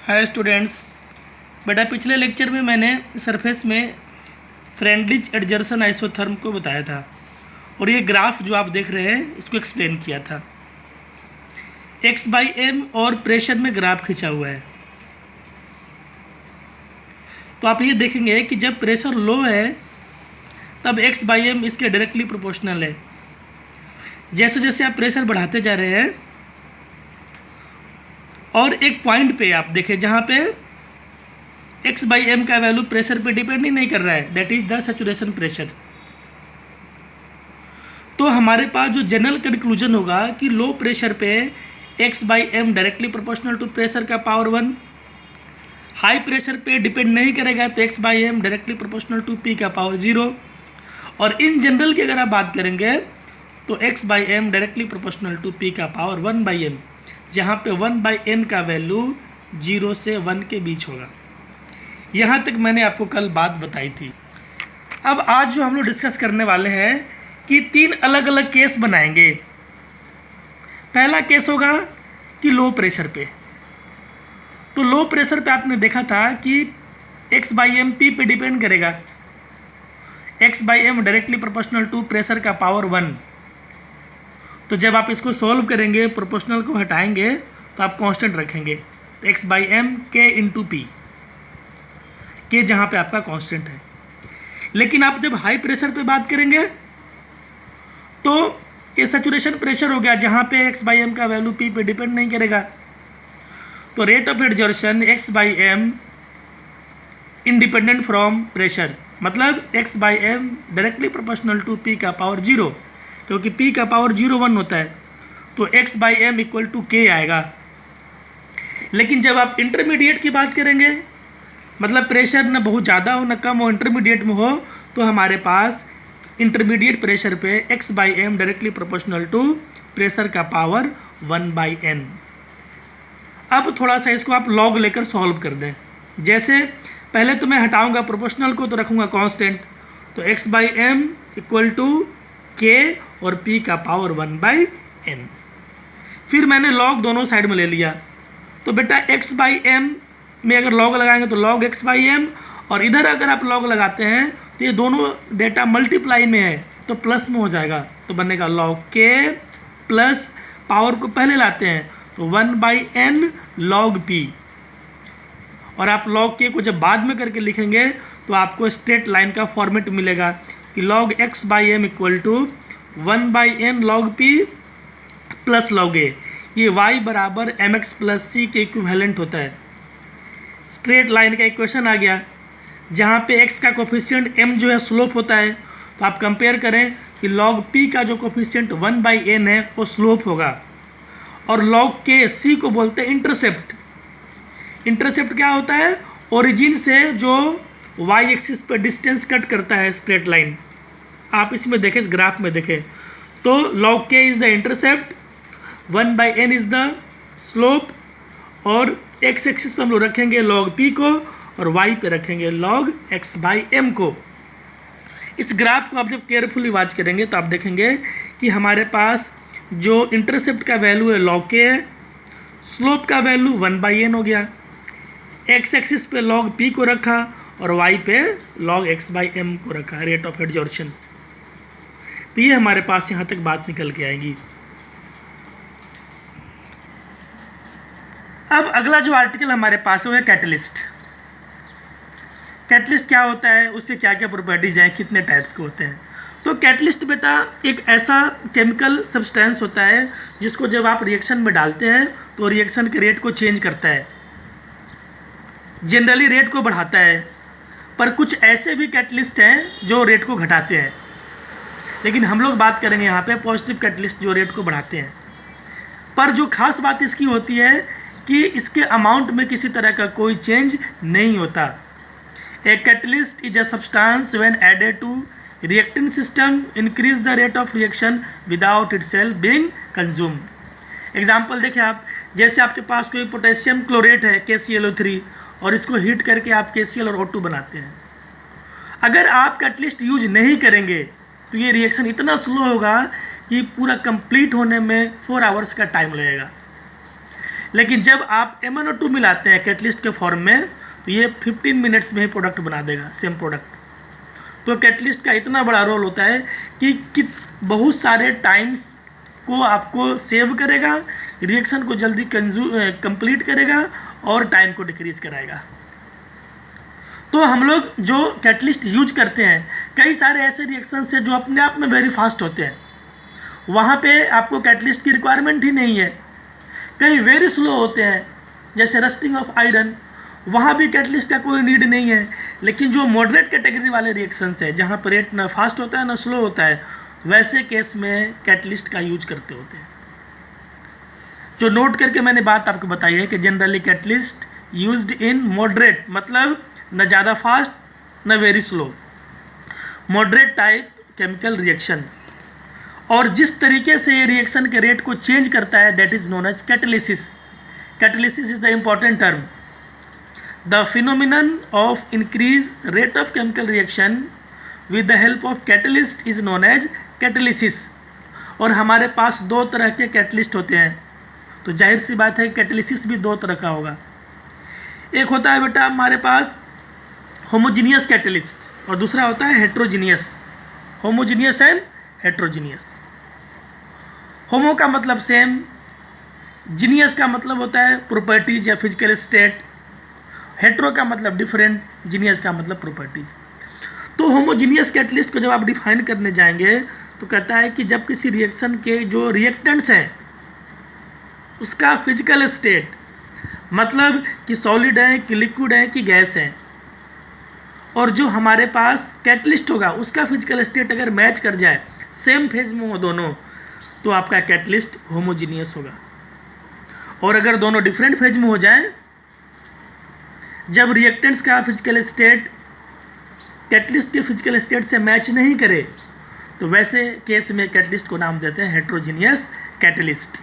Hi students, बेटा पिछले lecture में मैंने सरफेस में फ्रेंडलिच एडजर्सन आइसोथर्म को बताया था और ये ग्राफ जो आप देख रहे हैं इसको एक्सप्लेन किया था। x/m और प्रेशर में ग्राफ खींचा हुआ है। तो आप ये देखेंगे कि जब प्रेशर लो है तब x/m इसके डायरेक्टली प्रोपोर्शनल है। जैसे जैसे आप प्रेशर बढ़ाते जा रहे हैं और एक पॉइंट पे आप देखें जहाँ पे x/m का वैल्यू प्रेशर पे डिपेंड ही नहीं कर रहा है, that is the saturation pressure. तो हमारे पास जो जनरल कंक्लूजन होगा कि लो प्रेशर पे x/m directly proportional to pressure का पावर 1, हाई प्रेशर पे डिपेंड नहीं करेगा तो x/m directly proportional to p का पावर 0, और इन जनरल की अगर आप बात करेंगे तो x/m directly proportional to p का पावर 1/n, जहाँ पे 1/n का वैल्यू 0 से 1 के बीच होगा। यहाँ तक मैंने आपको कल बात बताई थी। अब आज जो हम लोग डिस्कस करने वाले हैं कि 3 अलग अलग केस बनाएंगे। पहला केस होगा कि लो प्रेशर पे। तो लो प्रेशर पे आपने देखा था कि x/m p पे डिपेंड करेगा। x/m directly proportional to pressure का पावर 1। तो जब आप इसको सॉल्व करेंगे, प्रोपोर्शनल को हटाएंगे तो आप कांस्टेंट रखेंगे, तो x/m k इंटू पी, के जहाँ पे आपका कांस्टेंट है। लेकिन आप जब हाई प्रेशर पे बात करेंगे तो ये सैचुरेशन प्रेशर हो गया, जहाँ पे x/m का वैल्यू p पे डिपेंड नहीं करेगा। तो rate of adsorption x/m independent from pressure, मतलब x/m directly proportional to p का पावर 0, क्योंकि p का पावर 0 1 होता है, तो x/m इक्वल टू k आएगा। लेकिन जब आप इंटरमीडिएट की बात करेंगे, मतलब प्रेशर न बहुत ज़्यादा हो न कम हो, इंटरमीडिएट में हो, तो हमारे पास इंटरमीडिएट प्रेशर पे x/m directly proportional to pressure का पावर 1/n। अब थोड़ा सा इसको आप लॉग लेकर सॉल्व कर दें। जैसे पहले तो मैं हटाऊंगा प्रोपोर्शनल को, तो रखूंगा कांस्टेंट, तो x/m इक्वल टू k और p का पावर 1/n। फिर मैंने लॉग दोनों साइड में ले लिया, तो बेटा x/m में अगर लॉग लगाएंगे तो log x/m, और इधर अगर आप लॉग लगाते हैं तो ये दोनों डेटा मल्टीप्लाई में है तो प्लस में हो जाएगा, तो बनेगा log k प्लस पावर को पहले लाते हैं तो 1/n log p, और आप log k को जब बाद में करके लिखेंगे तो आपको स्ट्रेट लाइन का फॉर्मेट मिलेगा कि log x/m equal to 1/n log p plus log a। ये y बराबर mx प्लस c के इक्विवेलेंट होता है। स्ट्रेट लाइन का इक्वेशन आ गया, जहाँ पे x का कोफिशिएंट m जो है स्लोप होता है, तो आप कंपेयर करें कि log p का जो कोफिशिएंट 1/n है वो स्लोप होगा, और log k c को बोलते हैं इंटरसेप्ट। इंटरसेप्ट क्या होता है? ओरिजिन से जो y एक्सिस पे डिस्टेंस कट करता है स्ट्रेट लाइन। आप इसमें देखें, इस ग्राफ में देखें, तो log k is the intercept, 1/n is the slope, और x एक्सिस पे हम लोग रखेंगे log p को और y पे रखेंगे log x/m को। इस ग्राफ को आप जब केयरफुली वॉच करेंगे तो आप देखेंगे कि हमारे पास जो इंटरसेप्ट का वैल्यू है log k है, स्लोप का वैल्यू 1/n हो गया, x एक्सिस पे log p को रखा और y पे log x/m को रखा, रेट ऑफ एडजॉर्प्शन। तो ये हमारे पास यहाँ तक बात निकल के आएगी। अब अगला जो आर्टिकल हमारे पास है वो है कैटलिस्ट। कैटलिस्ट क्या होता है, उसके क्या क्या प्रॉपर्टीज हैं, कितने टाइप्स के होते हैं। तो कैटलिस्ट बेटा एक ऐसा केमिकल सब्सटेंस होता है जिसको जब आप रिएक्शन में डालते हैं तो रिएक्शन के रेट को चेंज करता है, जनरली रेट को बढ़ाता है। पर कुछ ऐसे भी कैटलिस्ट हैं जो रेट को घटाते हैं, लेकिन हम लोग बात करेंगे यहाँ पे पॉजिटिव कैटलिस्ट जो रेट को बढ़ाते हैं। पर जो खास बात इसकी होती है कि इसके अमाउंट में किसी तरह का कोई चेंज नहीं होता। A catalyst is a substance when added to reacting system increase the rate of reaction without itself being consumed. Example देखिए आप, जैसे आपके पास कोई पोटेशियम क्लोरेट है KClO3, और इसको हीट करके आप KCl और O2 बनाते हैं। अगर आप कैटलिस्ट यूज नहीं करेंगे तो ये रिएक्शन इतना स्लो होगा कि पूरा कंप्लीट होने में 4 आवर्स का टाइम लगेगा। लेकिन जब आप MnO2 मिलाते हैं कैटलिस्ट के फॉर्म में तो ये 15 मिनट्स में ही प्रोडक्ट बना देगा, सेम प्रोडक्ट। तो कैटलिस्ट का इतना बड़ा रोल होता है कि बहुत सारे टाइम्स को आपको सेव करेगा, रिएक्शन को जल्दी कंप्लीट करेगा और टाइम को डिक्रीज कराएगा। तो हम लोग जो कैटलिस्ट यूज करते हैं, कई सारे ऐसे रिएक्शंस हैं जो अपने आप में वेरी फास्ट होते हैं, वहाँ पे आपको कैटलिस्ट की रिक्वायरमेंट ही नहीं है। कई वेरी स्लो होते हैं, जैसे रस्टिंग ऑफ आयरन, वहाँ भी कैटलिस्ट का कोई नीड नहीं है। लेकिन जो मॉडरेट कैटेगरी वाले रिएक्शंस है, जहाँ पर रेट ना फास्ट होता है ना स्लो होता है, वैसे केस में कैटलिस्ट का यूज करते होते हैं। जो नोट करके मैंने बात आपको बताई है कि generally catalyst used in moderate, मतलब न ज़्यादा फास्ट न very slow, moderate type chemical reaction. और जिस तरीके से ये रिएक्शन के रेट को चेंज करता है, that is known as catalysis. Catalysis is the important term. The phenomenon of increase rate of chemical reaction with the help of catalyst is known as catalysis. और हमारे पास दो तरह के कैटलिस्ट होते हैं, तो जाहिर सी बात है कैटालिसिस भी दो तरह का होगा। एक होता है बेटा हमारे पास होमोजीनियस कैटलिस्ट और दूसरा होता है heterogeneous. Homogeneous and heterogeneous. Homo का मतलब सेम, जीनियस का मतलब होता है प्रॉपर्टीज या फिजिकल स्टेट, हेट्रो का मतलब डिफरेंट, जीनियस का मतलब प्रॉपर्टीज। तो होमोजीनियस कैटलिस्ट को जब आप डिफाइन करने जाएंगे तो कहता है कि जब किसी रिएक्शन के जो रिएक्टेंट्स हैं उसका फिजिकल स्टेट, मतलब कि सॉलिड है कि लिक्विड है कि गैस है, और जो हमारे पास कैटलिस्ट होगा उसका फिजिकल स्टेट अगर मैच कर जाए, सेम फेज में हो दोनों, तो आपका कैटलिस्ट होमोजीनियस होगा। और अगर दोनों डिफरेंट फेज में हो जाए, जब रिएक्टेंट्स का फिजिकल स्टेट कैटलिस्ट के फिजिकल स्टेट से मैच नहीं करे, तो वैसे केस में कैटलिस्ट को नाम देते हैं हेट्रोजीनियस कैटलिस्ट।